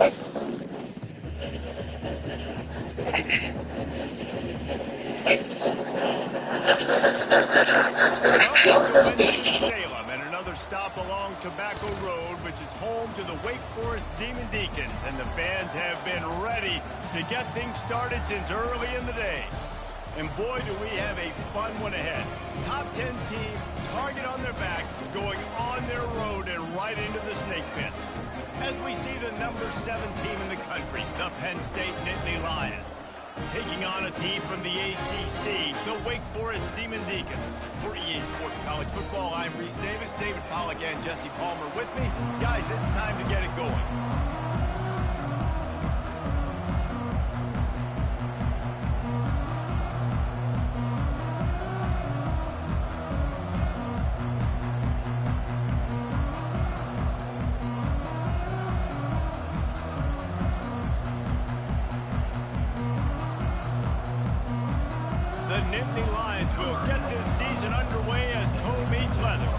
Welcome to Winston-Salem and another stop along Tobacco Road, which is home to the Wake Forest Demon Deacons, and the fans have been ready to get things started since early in the day. And boy, do we have a fun one ahead. Top 10 team, target on their back, going on their road and right into the snake pit. As we see the number 7 team in the country, the Penn State Nittany Lions, taking on a team from the ACC, the Wake Forest Demon Deacons. For EA Sports College Football, I'm Reese Davis, David Pollack, and Jesse Palmer with me. Guys, it's time to get it going. The Nittany Lions will get this season underway as toe meets leather.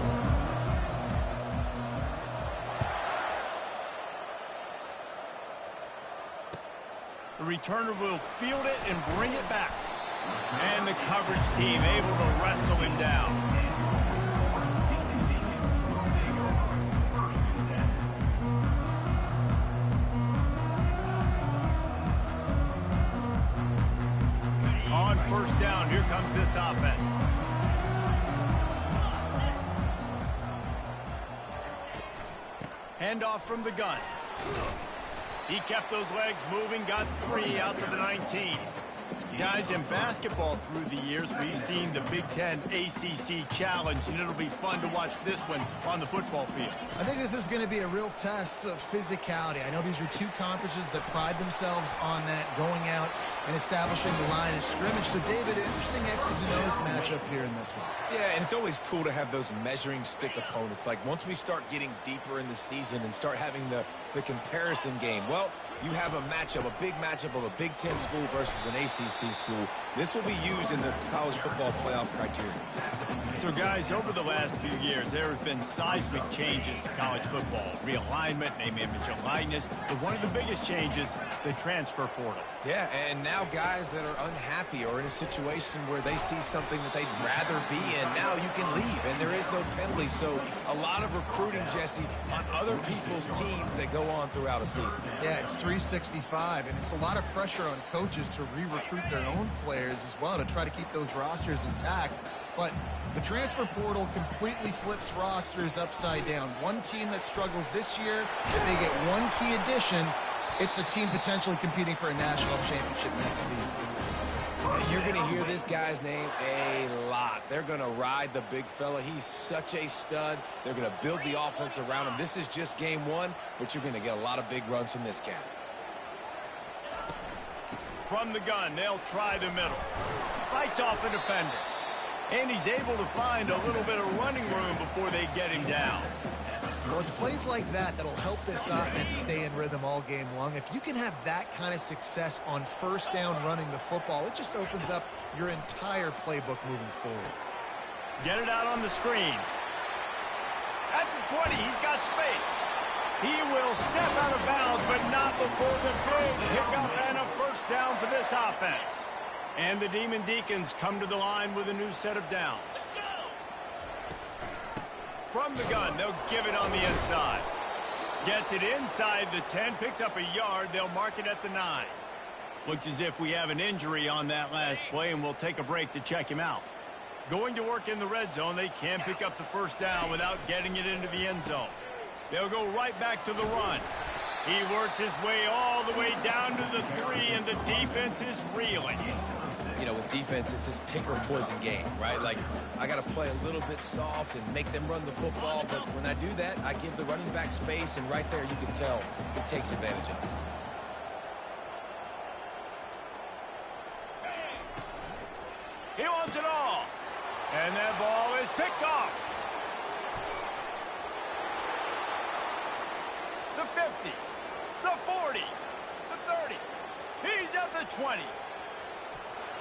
The returner will field it and bring it back. And the coverage team able to wrestle him down. On first down, here comes this offense. Handoff from the gun. He kept those legs moving, got 3 out to the 19. Guys, in basketball through the years, we've seen the Big Ten ACC Challenge, and it'll be fun to watch this one on the football field. I think this is going to be a real test of physicality. I know these are two conferences that pride themselves on that, going out and establishing the line of scrimmage. So, David, interesting X's and O's matchup here in this one. Yeah, and it's always cool to have those measuring stick opponents. Like, once we start getting deeper in the season and start having the comparison game, well, you have a matchup, a big matchup of a Big Ten school versus an ACC school. This will be used in the college football playoff criteria. So, guys, over the last few years, there have been seismic changes to college football. Realignment, name, image, and likeness. But one of the biggest changes, the transfer portal. Yeah, and now guys that are unhappy or in a situation where they see something that they'd rather be in, now you can leave, and there is no penalty. So a lot of recruiting, Jesse, on other people's teams that go on throughout a season. Yeah, it's 365, and it's a lot of pressure on coaches to re-recruit their own players as well to try to keep those rosters intact. But the transfer portal completely flips rosters upside down. One team that struggles this year, if they get one key addition, it's a team potentially competing for a national championship next season. You're going to hear this guy's name a lot. They're going to ride the big fella. He's such a stud. They're going to build the offense around him. This is just game one, but you're going to get a lot of big runs from this cat. From the gun, they'll try the middle. Fights off a defender. And he's able to find a little bit of running room before they get him down. Well, it's plays like that that'll help this offense stay in rhythm all game long. If you can have that kind of success on first down running the football, it just opens up your entire playbook moving forward. Get it out on the screen. At the 20, he's got space. He will step out of bounds, but not before the big pickup and a first down for this offense. And the Demon Deacons come to the line with a new set of downs. From the gun, they'll give it on the inside. Gets it inside the 10, picks up a yard. They'll mark it at the 9. Looks as if we have an injury on that last play, and we'll take a break to check him out. Going to work in the red zone, they can't pick up the first down without getting it into the end zone. They'll go right back to the run. He works his way all the way down to the 3, and the defense is reeling. You know, with defense, it's this pick or poison game, right? Like, I got to play a little bit soft and make them run the football, but when I do that, I give the running back space, and right there you can tell he takes advantage of it. He wants it all. And that ball is picked off. The 50, the 40, the 30. He's at the 20.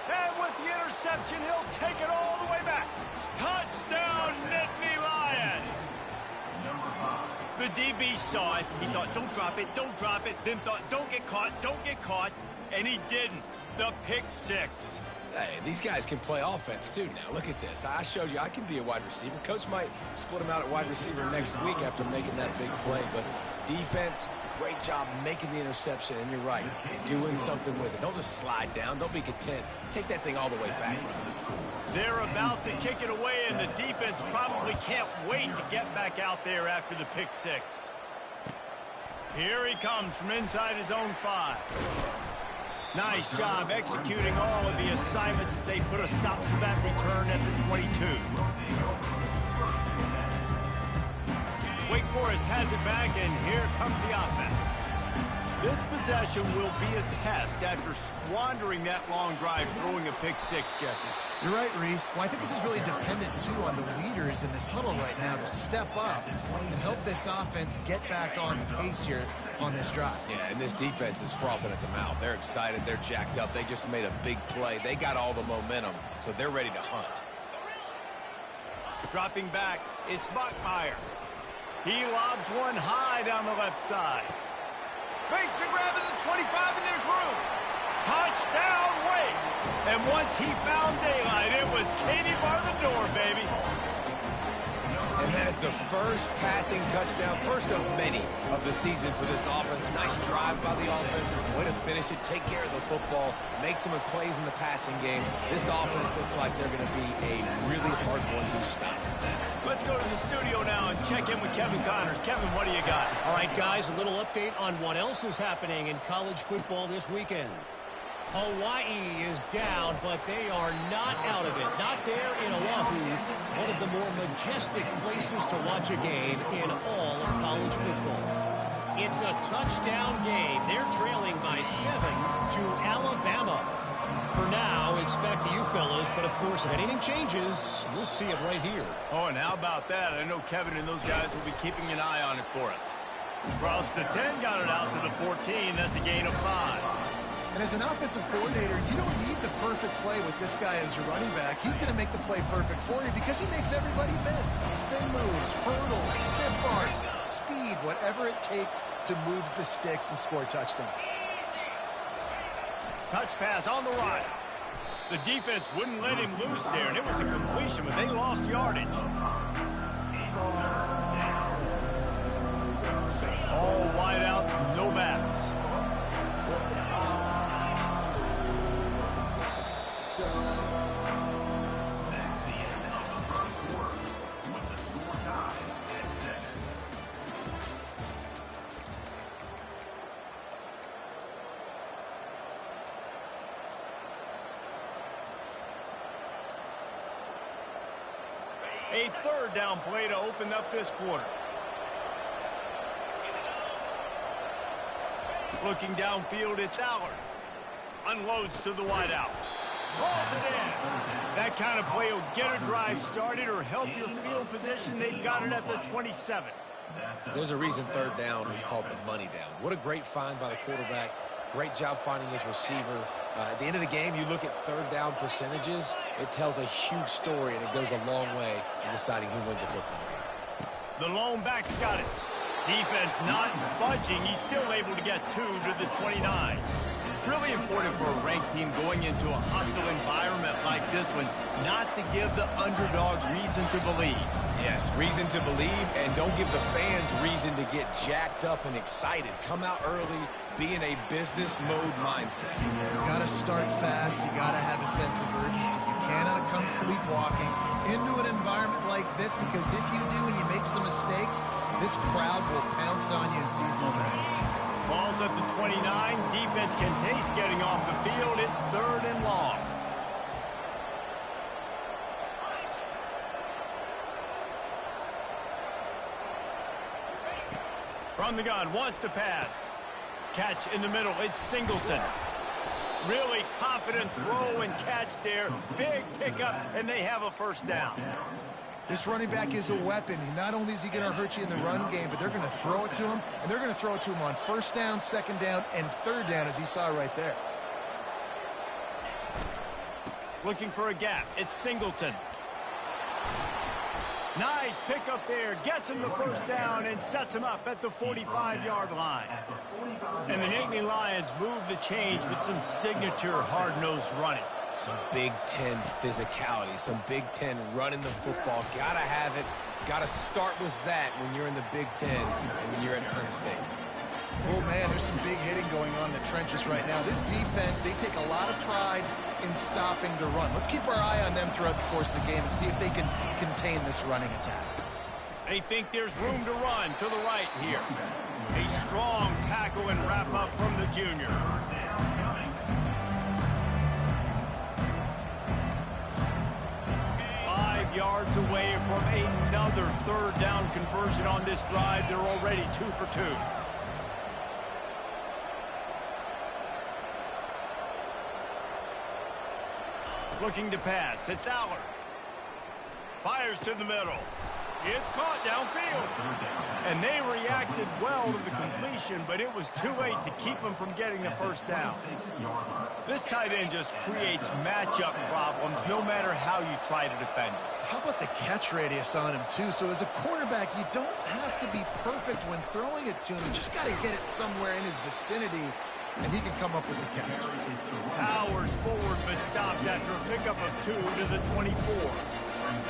And with the interception, he'll take it all the way back. Touchdown, Nittany Lions. The DB saw it. He thought, don't drop it, don't drop it. Then thought, don't get caught. And he didn't. The pick six. Hey, these guys can play offense too now. Look at this. I showed you I can be a wide receiver. Coach might split him out at wide receiver next week after making that big play. But defense, great job making the interception. And you're right, doing something with it. Don't just slide down. Don't be content. Take that thing all the way back. They're about to kick it away, and the defense probably can't wait to get back out there after the pick six. Here he comes from inside his own 5. Nice job executing all of the assignments as they put a stop to that return at the 22. Wake Forest has it back, and here comes the offense. This possession will be a test after squandering that long drive throwing a pick six, Jesse. You're right, Reese. Well, I think this is really dependent, too, on the leaders in this huddle right now to step up and help this offense get back on pace here on this drive. Yeah, and this defense is frothing at the mouth. They're excited. They're jacked up. They just made a big play. They got all the momentum, so they're ready to hunt. Dropping back, it's Bachmeier. He lobs one high down the left side. Makes a grab at the 25, and there's room. Touchdown, Wake. And once he found daylight, it was Katie bar the door, baby. And that is the first passing touchdown, first of many of the season for this offense. Nice drive by the offense. Way to finish it, take care of the football, make some plays in the passing game. This offense looks like they're going to be a really hard one to stop. Let's go to the studio now and check in with Kevin Connors. Kevin, what do you got? All right, guys, a little update on what else is happening in college football this weekend. Hawaii is down, but they are not out of it. Not there in Oahu, one of the more majestic places to watch a game in all of college football. It's a touchdown game. They're trailing by 7 to Alabama. For now, it's back to you fellas, but of course, if anything changes, we'll see it right here. Oh, and how about that? I know Kevin and those guys will be keeping an eye on it for us. Ross, the 10 got it out to the 14. That's a gain of 5. And as an offensive coordinator, you don't need the perfect play with this guy as your running back. He's going to make the play perfect for you because he makes everybody miss. Spin moves, hurdles, stiff arms, speed, whatever it takes to move the sticks and score touchdowns. Touch pass on the right. The defense wouldn't let him loose there, and it was a completion, but they lost yardage. All wideouts, no backs. A third down play to open up this quarter. Looking downfield, it's Allard. Unloads to the wideout. Rolls it in. That kind of play will get a drive started or help your field position. They've got it at the 27. There's a reason third down is called the money down. What a great find by the quarterback. Great job finding his receiver. At the end of the game, you look at third down percentages, it tells a huge story, and it goes a long way in deciding who wins a football game. The lone back's got it. Defense not budging. He's still able to get 2 to the 29. Really important for a ranked team going into a hostile environment like this one, not to give the underdog reason to believe. Yes, reason to believe, and don't give the fans reason to get jacked up and excited. Come out early, be in a business mode mindset. You got to start fast. You got to have a sense of urgency. You cannot come sleepwalking into an environment like this, because if you do and you make some mistakes, this crowd will pounce on you and seize momentum. Ball's at the 29. Defense can taste getting off the field. It's 3rd and long. From the gun, wants to pass. Catch in the middle. It's Singleton. Really confident throw and catch there. Big pickup, and they have a first down. This running back is a weapon. Not only is he going to hurt you in the run game, but they're going to throw it to him, and they're going to throw it to him on 1st down, 2nd down, and 3rd down, as he saw right there. Looking for a gap. It's Singleton. Nice pickup there. Gets him the first down and sets him up at the 45-yard line. And the Nittany Lions move the change with some signature hard-nosed running. Some Big Ten physicality, some Big Ten running the football. Gotta have it. Gotta start with that when you're in the Big Ten and when you're at Penn State. Oh, man, there's some big hitting going on in the trenches right now. This defense, they take a lot of pride in stopping the run. Let's keep our eye on them throughout the course of the game and see if they can contain this running attack. They think there's room to run to the right here. A strong tackle and wrap up from the junior. 5 yards away from another third down conversion on this drive. They're already 2 for 2. Looking to pass. It's Aller. Fires to the middle. It's caught downfield. And they reacted well to the completion, but it was too late to keep them from getting the first down. This tight end just creates matchup problems no matter how you try to defend it. How about the catch radius on him, too? So as a quarterback, you don't have to be perfect when throwing it to him. You just got to get it somewhere in his vicinity, and he can come up with the catch. Powers forward, but stopped after a pickup of 2 to the 24.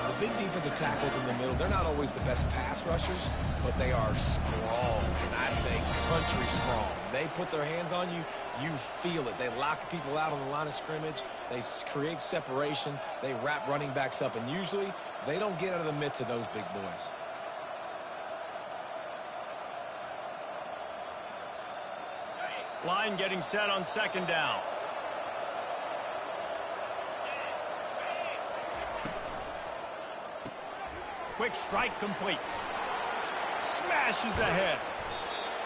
The big defensive tackles in the middle, they're not always the best pass rushers, but they are strong, and I say country strong. They put their hands on you, you feel it. They lock people out on the line of scrimmage. They create separation. They wrap running backs up, and usually they don't get out of the midst of those big boys. Line getting set on second down. Quick strike complete. Smashes ahead.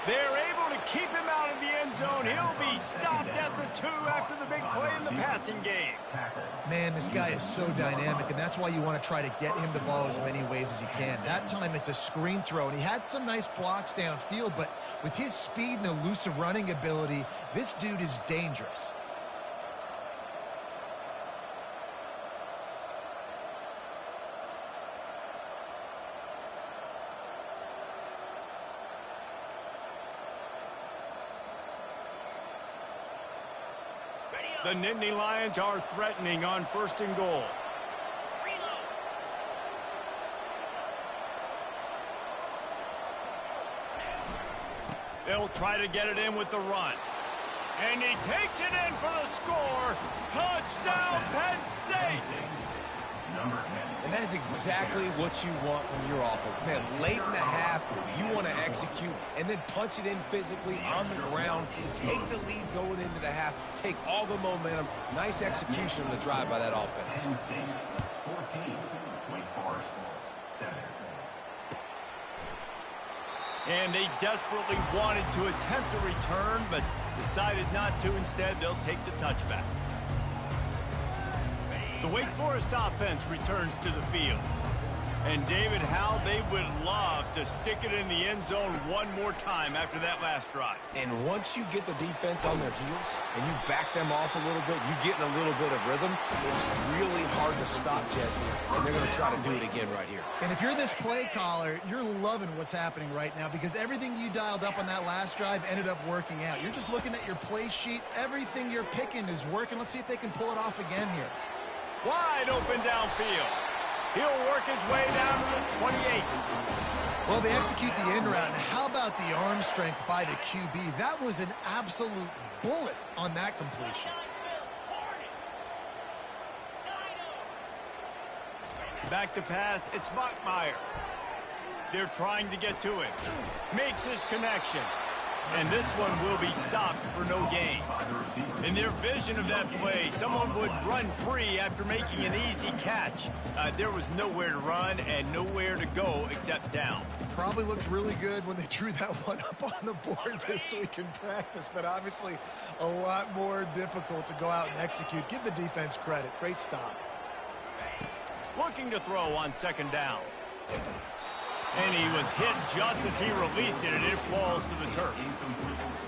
They're able to keep him out of the end zone. He'll be stopped at the 2 after the big play in the passing game. Man, this guy is so dynamic, and that's why you want to try to get him the ball as many ways as you can. That time it's a screen throw, and he had some nice blocks downfield, but with his speed and elusive running ability, this dude is dangerous. The Nittany Lions are threatening on 1st and goal. They'll try to get it in with the run. And he takes it in for the score. Touchdown, Penn State! And that is exactly what you want from your offense. Man, late in the half, you want to execute and then punch it in physically on the ground. Take the lead going into the half. Take all the momentum. Nice execution on the drive by that offense. 14, Wake Forest, 7. And they desperately wanted to attempt a return, but decided not to. Instead, they'll take the touchback. The Wake Forest offense returns to the field. And, David, how they would love to stick it in the end zone one more time after that last drive. And once you get the defense on their heels and you back them off a little bit, you get in a little bit of rhythm, it's really hard to stop, Jesse, and they're going to try to do it again right here. And if you're this play caller, you're loving what's happening right now because everything you dialed up on that last drive ended up working out. You're just looking at your play sheet. Everything you're picking is working. Let's see if they can pull it off again here. Wide open downfield. He'll work his way down to the 28. Well, they execute the in route. And how about the arm strength by the QB? That was an absolute bullet on that completion. Back to pass. It's Bachmeier. They're trying to get to him. Makes his connection. And this one will be stopped for no gain. In their vision of that play, someone would run free after making an easy catch. There was nowhere to run and nowhere to go except down. Probably looked really good when they drew that one up on the board this week in practice, but obviously a lot more difficult to go out and execute. Give the defense credit. Great stop. Looking to throw on second down. And he was hit just as he released it, and it falls to the turf.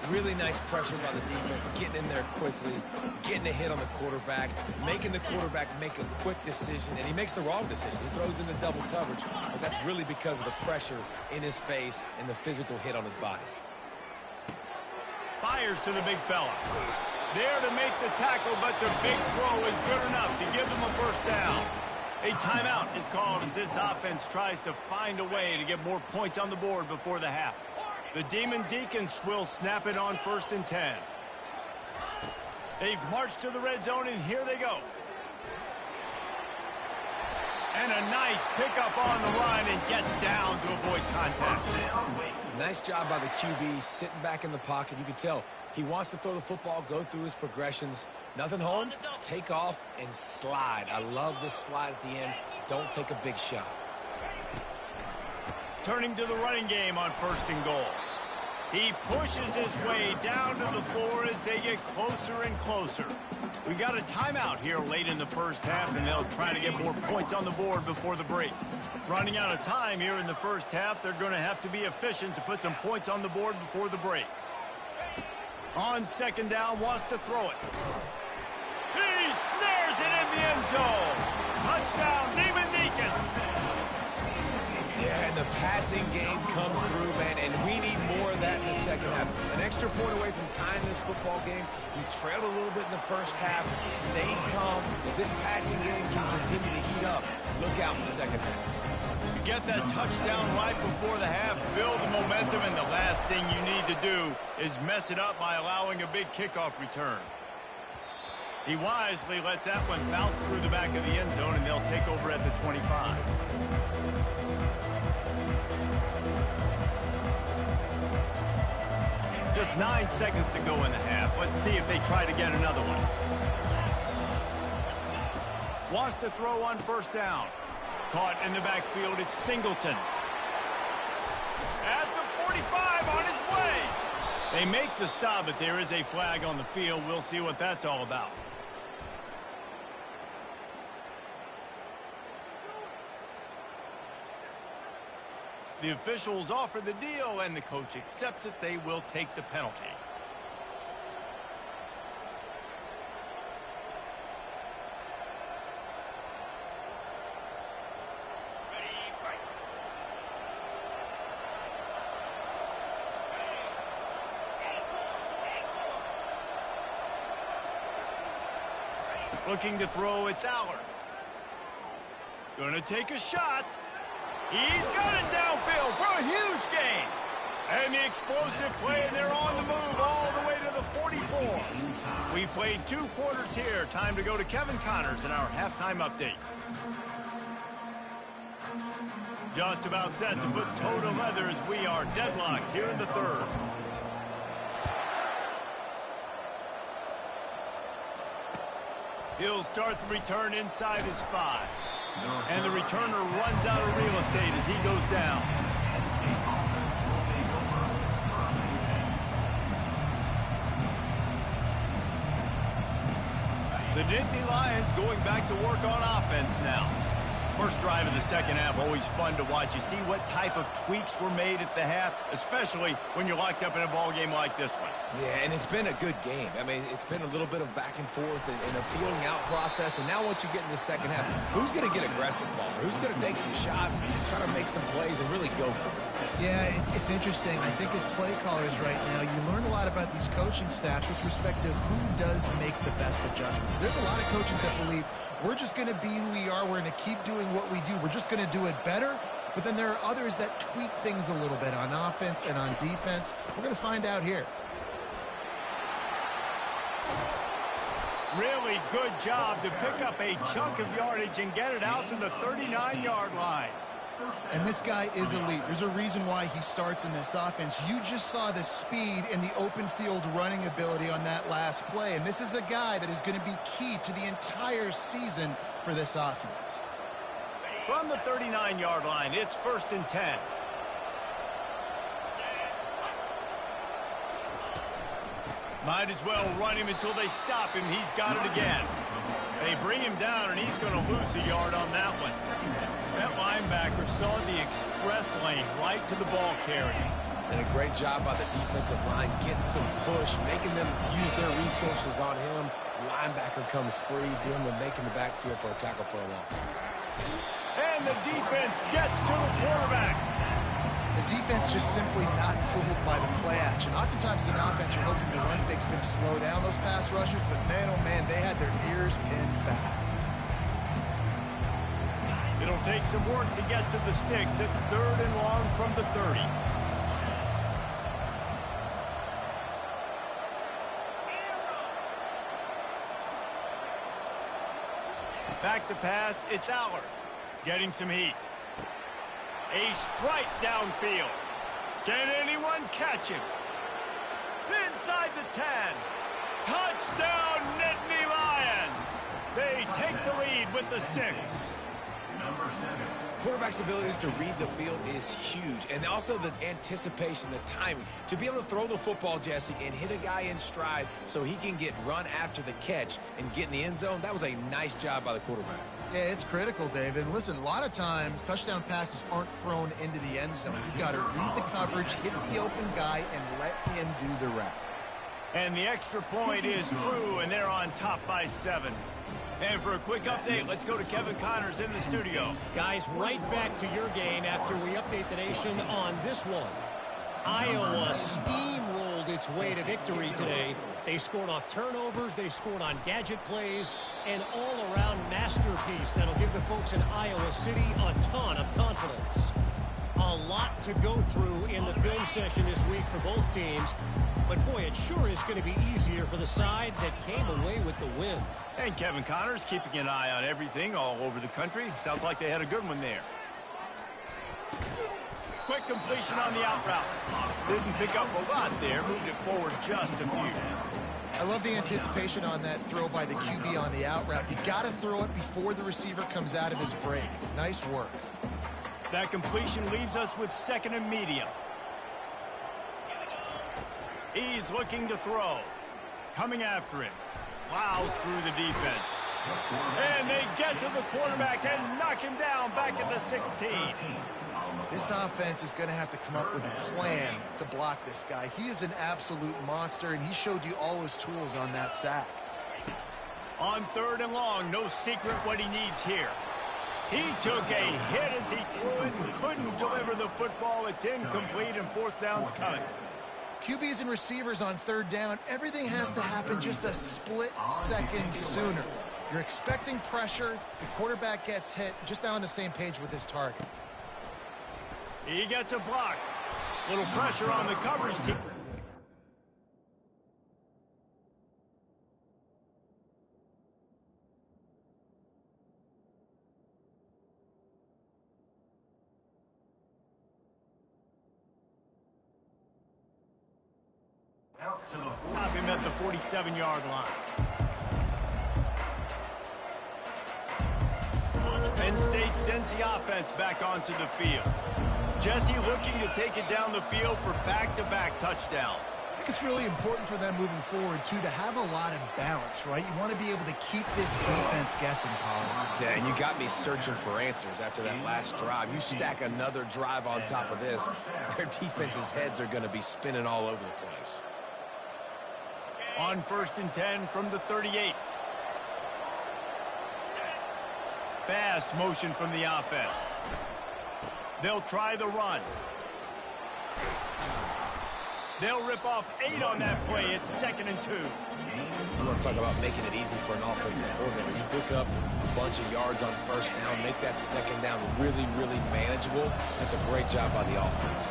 Really nice pressure by the defense, getting in there quickly, getting a hit on the quarterback, making the quarterback make a quick decision, and he makes the wrong decision. He throws into double coverage, but that's really because of the pressure in his face and the physical hit on his body. Fires to the big fella. There to make the tackle, but the big throw is good enough to give them a first down. A timeout is called as this offense tries to find a way to get more points on the board before the half. The Demon Deacons will snap it on 1st and 10. They've marched to the red zone, and here they go. And a nice pickup on the run and gets down to avoid contact. Nice job by the QB, sitting back in the pocket. You can tell he wants to throw the football, go through his progressions. Nothing home, take off, and slide. I love this slide at the end. Don't take a big shot. Turning to the running game on 1st and goal. He pushes his way down to the floor as they get closer and closer. We got a timeout here late in the first half, and they'll try to get more points on the board before the break. Running out of time here in the first half, they're going to have to be efficient to put some points on the board before the break. On 2nd down, wants to throw it. He snares it in the end zone. Touchdown, Demon Deacons. Yeah, and the passing game comes through, man, and we need more of that in the second half. An extra point away from tying this football game. You trailed a little bit in the first half, stayed calm. If this passing game can continue to heat up, look out in the second half. You get that touchdown right before the half, build the momentum, and the last thing you need to do is mess it up by allowing a big kickoff return. He wisely lets that one bounce through the back of the end zone, and they'll take over at the 25. Just 9 seconds to go in the half. Let's see if they try to get another one. Wants to throw on 1st down. Caught in the backfield, it's Singleton. At the 45, on his way. They make the stop, but there is a flag on the field. We'll see what that's all about. The officials offer the deal, and the coach accepts it. They will take the penalty. Looking to throw, it's Aller. Gonna take a shot. He's got it downfield for a huge gain. And the explosive play, and they're on the move all the way to the 44. We played 2 quarters here. Time to go to Kevin Connors in our halftime update. Just about set to put toe to leather as we are deadlocked here in the 3rd. He'll start the return inside his 5. And the returner runs out of real estate as he goes down. The Nittany Lions going back to work on offense now. First drive of the second half, always fun to watch. You see what type of tweaks were made at the half, especially when you're locked up in a ball game like this one. Yeah, and it's been a good game. I mean, it's been a little bit of back and forth and a feeling out process. And now once you get in the second half, who's going to get aggressive, Palmer? Who's going to take some shots, try to make some plays, and really go for it? Yeah, it's interesting. I think as play callers right now, you learn a lot about these coaching staffs with respect to who does make the best adjustments. There's a lot of coaches that believe we're just going to be who we are. We're going to keep doing what we do. We're just going to do it better. But then there are others that tweak things a little bit on offense and on defense. We're going to find out here. Really good job to pick up a chunk of yardage and get it out to the 39-yard line. And this guy is elite. There's a reason why he starts in this offense. You just saw the speed and the open field running ability on that last play. And this is a guy that is going to be key to the entire season for this offense. From the 39-yard line, it's 1st and 10. Might as well run him until they stop him. He's got it again. They bring him down, and he's going to lose a yard on that one. That linebacker saw the express lane right to the ball carrier. And a great job by the defensive line getting some push, making them use their resources on him. Linebacker comes free, doing the making the backfield for a tackle for a loss. And the defense gets to the quarterback. The defense just simply not fooled by the play action. Oftentimes in offense, you're hoping the run fake's going to slow down those pass rushers, but man, oh man, they had their ears pinned back. It'll take some work to get to the sticks. It's 3rd and long from the 30. Back to pass, it's Allard. Getting some heat. A strike downfield. Can anyone catch him? Inside the 10. Touchdown, Nittany Lions. They take the lead with the 6. Number 7. Quarterback's abilities to read the field is huge, and also the anticipation, the timing. To be able to throw the football, Jesse, and hit a guy in stride so he can get run after the catch and get in the end zone, that was a nice job by the quarterback. Yeah, it's critical, David. And listen, a lot of times, touchdown passes aren't thrown into the end zone. You've got to read the coverage, hit the open guy, and let him do the rest. And the extra point is true, and they're on top by 7. And for a quick update, let's go to Kevin Connors in the studio. Guys, right back to your game after we update the nation on this one. Iowa steamrolled its way to victory today. They scored off turnovers, they scored on gadget plays, an all-around masterpiece that'll give the folks in Iowa City a ton of confidence. A lot to go through in the film session this week for both teams, but boy, it sure is going to be easier for the side that came away with the win. And Kevin Connors keeping an eye on everything all over the country. Sounds like they had a good one there. Quick completion on the out route. Didn't pick up a lot there, moved it forward just a few. I love the anticipation on that throw by the QB on the out route. You got to throw it before the receiver comes out of his break. Nice work. That completion leaves us with 2nd and medium. He's looking to throw. Coming after it. Plows through the defense. And they get to the quarterback and knock him down back at the 16. This offense is going to have to come up with a plan to block this guy. He is an absolute monster, and he showed you all his tools on that sack. On 3rd and long, no secret what he needs here. He took a hit as he threw it and couldn't deliver the football. It's incomplete, and 4th down's coming. QBs and receivers on 3rd down, everything has to happen just a split second sooner. You're expecting pressure, the quarterback gets hit, just not on the same page with his target. He gets a block. Little pressure on the coverage team. Out to the 40. Stop him at the 47-yard line. Penn State sends the offense back onto the field. Jesse looking to take it down the field for back-to-back touchdowns. I think it's really important for them moving forward, too, to have a lot of balance, right? You want to be able to keep this defense guessing, Pollard. Yeah, and you got me searching for answers after that last drive. You stack another drive on top of this, their defense's heads are going to be spinning all over the place. On 1st and 10 from the 38. Fast motion from the offense. They'll try the run. They'll rip off 8 on that play. It's 2nd and 2. You want to talk about making it easy for an offensive coordinator. You pick up a bunch of yards on 1st down, make that 2nd down really, really manageable. That's a great job by the offense.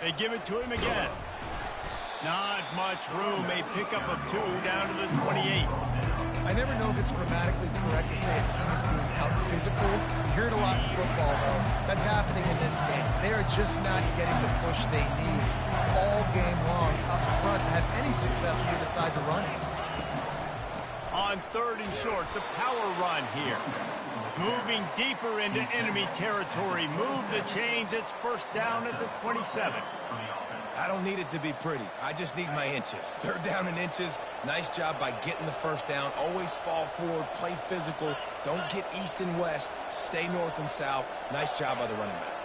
They give it to him again. Not much room. A pickup of 2 down to the 28. I never know if it's grammatically correct to say a team is being out-physicaled. You hear it a lot in football, though. That's happening in this game. They are just not getting the push they need all game long up front to have any success when they decide to run it. On 3rd and short, the power run here. Moving deeper into enemy territory. Move the chains. It's 1st down at the 27. I don't need it to be pretty. I just need my inches. Third down in inches. Nice job by getting the first down. Always fall forward, play physical. Don't get east and west. Stay north and south. Nice job by the running back.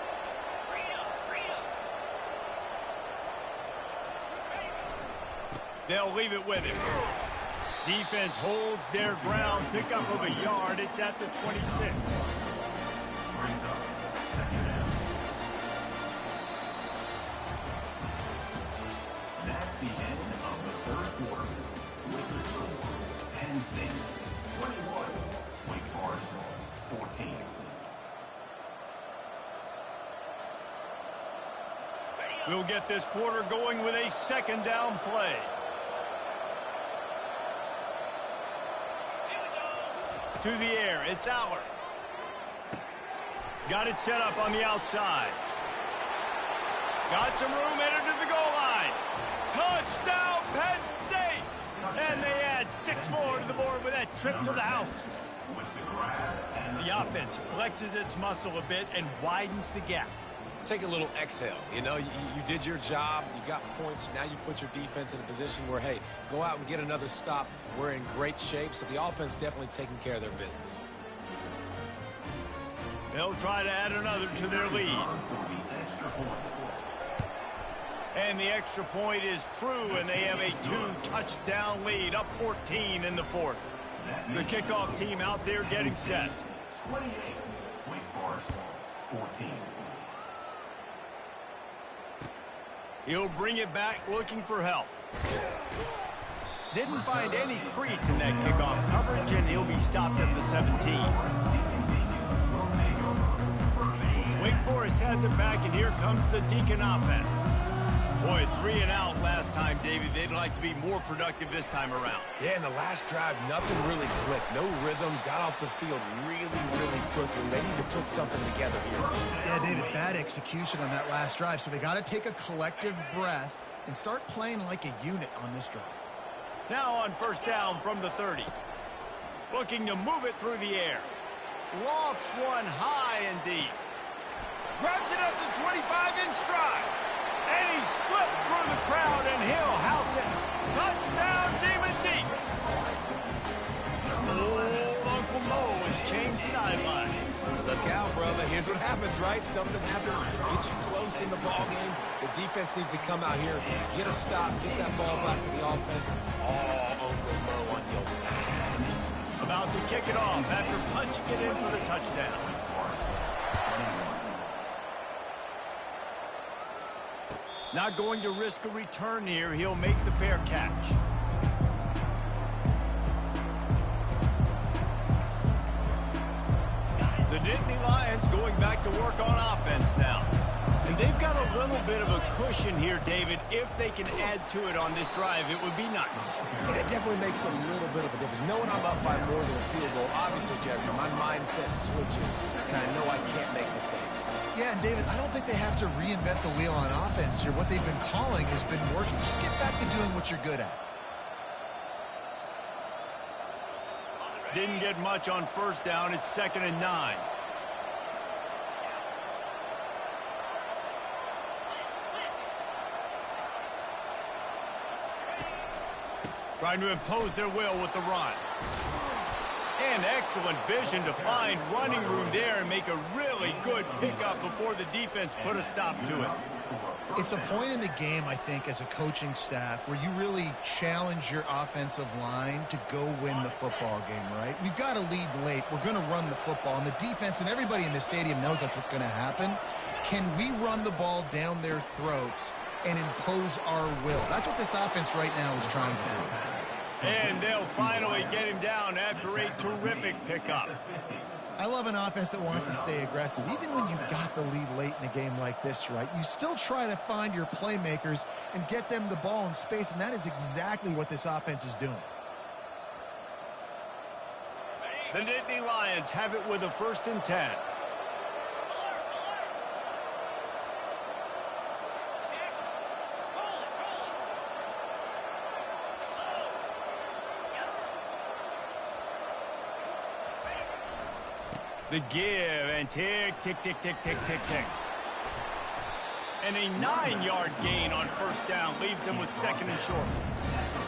They'll leave it with him. Defense holds their ground. Pickup of a yard. It's at the 26. Brings up second down. That's the end of the third quarter. With the score, Penn State 21, Wake Forest 14. We'll get this quarter going with a second down play. To the air, it's Aller. Got it set up on the outside. Got some room, entered to the goal line. Touchdown, Penn State! And they add 6 more to the board with that trip to the house. The offense flexes its muscle a bit and widens the gap. Take a little exhale. You know, you did your job. You got points. Now you put your defense in a position where, hey, go out and get another stop. We're in great shape, so the offense definitely taking care of their business. They'll try to add another to their lead. And the extra point is true, and they have a 2-touchdown lead, up 14 in the fourth. The kickoff team out there getting set. 28, Wake Forest 14. He'll bring it back looking for help. Didn't find any crease in that kickoff coverage, and he'll be stopped at the 17. Wake Forest has it back, and here comes the Deacon offense. Boy, 3 and out last time, David. They'd like to be more productive this time around. Yeah, in the last drive, nothing really clicked. No rhythm. Got off the field really quickly. They need to put something together here. Yeah, David, bad execution on that last drive. So they got to take a collective breath and start playing like a unit on this drive. Now on first down from the 30. Looking to move it through the air. Lofts one high and deep. Grabs it at the 25 in stride. And he slipped through the crowd, and he'll house it. Touchdown, Demon Deeks. Old Uncle Mo has changed sidelines. Look out, brother. Here's what happens, right? Something happens, get you close in the ball game. The defense needs to come out here, get a stop, get that ball back to the offense. Oh, Uncle Mo on your side. About to kick it off after punching it in for the touchdown. Not going to risk a return here. He'll make the fair catch. The Nittany Lions going back to work on offense now. And they've got a little bit of a cushion here, David. If they can add to it on this drive, it would be nice. And it definitely makes a little bit of a difference. Knowing I'm up by more than a field goal, obviously, Jesse, my mindset switches, and I know I can't make mistakes. Yeah, and David, I don't think they have to reinvent the wheel on offense here. What they've been calling has been working. Just get back to doing what you're good at. Didn't get much on first down. It's 2nd and 9. Trying to impose their will with the run. And excellent vision to find running room there and make a really good pickup before the defense put a stop to it. It's a point in the game, I think, as a coaching staff where you really challenge your offensive line to go win the football game, right? We've got to lead late. We're going to run the football. And the defense and everybody in the stadium knows that's what's going to happen. Can we run the ball down their throats and impose our will? That's what this offense right now is trying to do. And they'll finally get him down after a terrific pickup. I love an offense that wants to stay aggressive. Even when you've got the lead late in a game like this, right, you still try to find your playmakers and get them the ball in space, and that is exactly what this offense is doing. The Nittany Lions have it with a 1st and 10. The give and tick, tick, tick, tick, tick, tick, tick. And a 9-yard gain on first down leaves them with 2nd and short.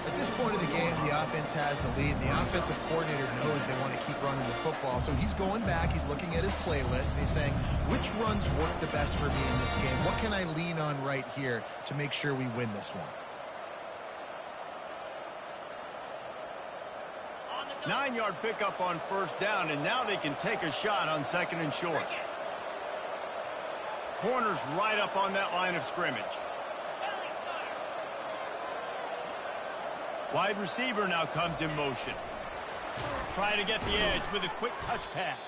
At this point of the game, the offense has the lead. The offensive coordinator knows they want to keep running the football. So he's going back, he's looking at his playlist, and he's saying, which runs work the best for me in this game? What can I lean on right here to make sure we win this one? 9-yard pickup on first down, and now they can take a shot on 2nd and short. Corner's right up on that line of scrimmage. Wide receiver now comes in motion. Trying to get the edge with a quick touch pass.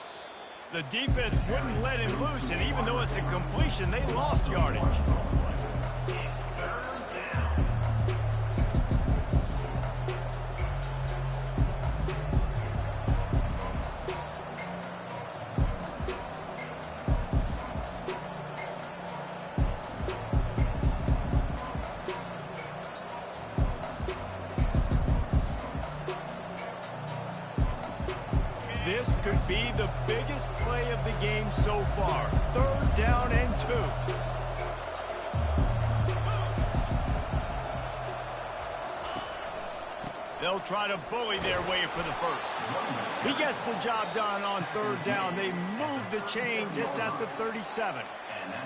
The defense wouldn't let him loose, and even though it's a completion, they lost yardage. This could be the biggest play of the game so far. 3rd down and 2. They'll try to bully their way for the first. He gets the job done on 3rd down. They move the chains. It's at the 37.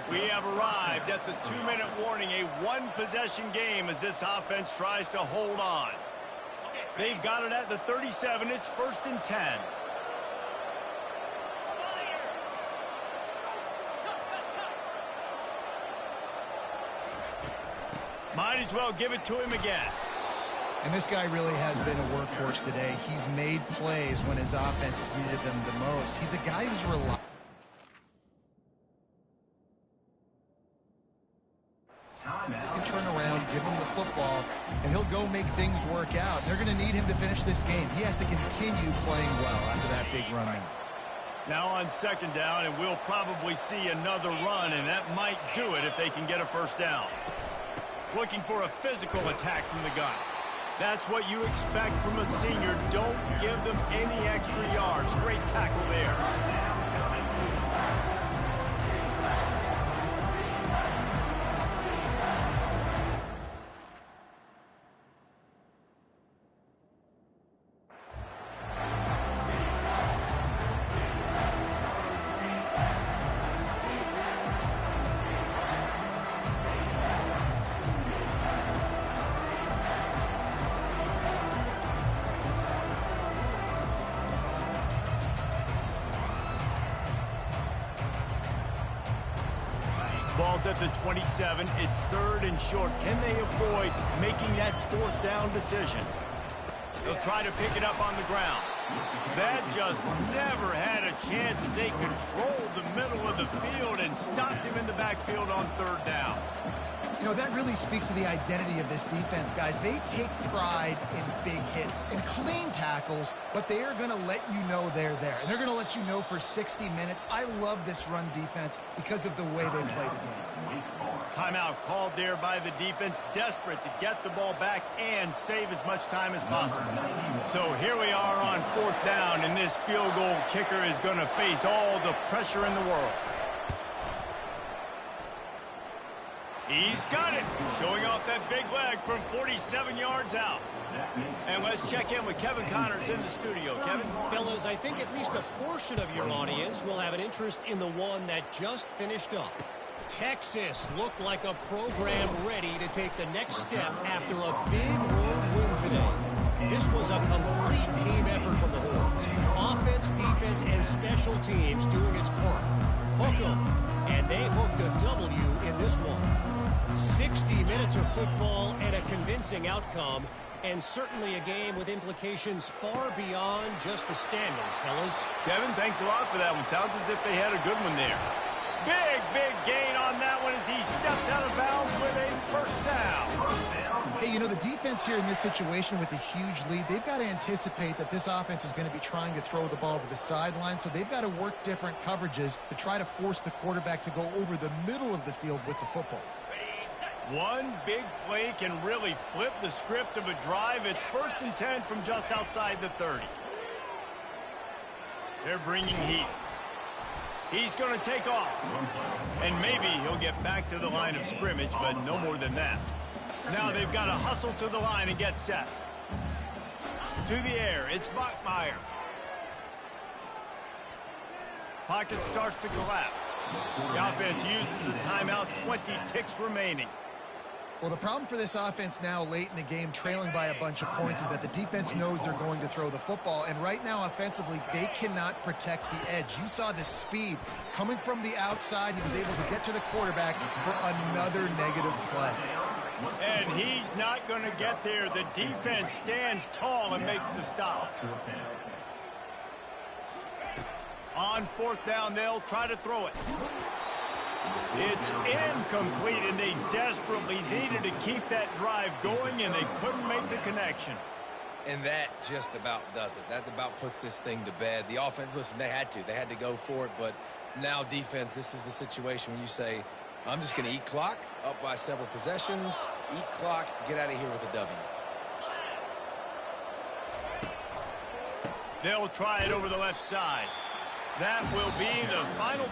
We have arrived at the 2-minute warning, a 1-possession game as this offense tries to hold on. They've got it at the 37. It's 1st and 10. Might as well give it to him again. And this guy really has been a workhorse today. He's made plays when his offense has needed them the most. He's a guy who's reliable. He can turn around, give him the football, and he'll go make things work out. They're going to need him to finish this game. He has to continue playing well after that big run there. Now on 2nd down, and we'll probably see another run, and that might do it if they can get a first down. Looking for a physical attack from the gun. That's what you expect from a senior. Don't give them any extra yards. Great tackle there. Ball's at the 27. It's 3rd and short. Can they avoid making that 4th down decision? They'll try to pick it up on the ground. That just never had a chance as they controlled the middle of the field and stopped him in the backfield on 3rd down. You know, that really speaks to the identity of this defense, guys. They take pride in big hits and clean tackles, but they are going to let you know they're there. And they're going to let you know for 60 minutes. I love this run defense because of the way they play the game. Timeout called there by the defense, desperate to get the ball back and save as much time as possible. So here we are on 4th down, and this field goal kicker is going to face all the pressure in the world. He's got it, showing off that big leg from 47 yards out. And let's check in with Kevin Connors in the studio. Kevin? Fellas, I think at least a portion of your audience will have an interest in the one that just finished up. Texas looked like a program ready to take the next step after a big road win today. This was a complete team effort from the Horns. Offense, defense, and special teams doing its part. Hook 'em, and they hooked a W in this one. 60 minutes of football and a convincing outcome, and certainly a game with implications far beyond just the standings, fellas. Kevin, thanks a lot for that one. Sounds as if they had a good one there. Big gain on that one as he steps out of bounds with a first down. Hey, you know, the defense here in this situation with a huge lead, they've got to anticipate that this offense is going to be trying to throw the ball to the sideline, so they've got to work different coverages to try to force the quarterback to go over the middle of the field with the football. One big play can really flip the script of a drive. It's 1st and 10 from just outside the 30. They're bringing heat. He's going to take off. And maybe he'll get back to the line of scrimmage, but no more than that. Now they've got to hustle to the line and get set. To the air, it's Bachmeier. Pocket starts to collapse. The offense uses a timeout, 20 ticks remaining. Well, the problem for this offense now late in the game, trailing by a bunch of points, is that the defense knows they're going to throw the football. And right now, offensively, they cannot protect the edge. You saw the speed coming from the outside. He was able to get to the quarterback for another negative play. And he's not going to get there. The defense stands tall and makes the stop. On fourth down, they'll try to throw it. It's incomplete, and they desperately needed to keep that drive going, and they couldn't make the connection. And that just about does it. That about puts this thing to bed. The offense, listen, they had to go for it, but now defense, this is the situation when you say, I'm just going to eat clock, up by several possessions, eat clock, get out of here with a W. They'll try it over the left side. That will be the final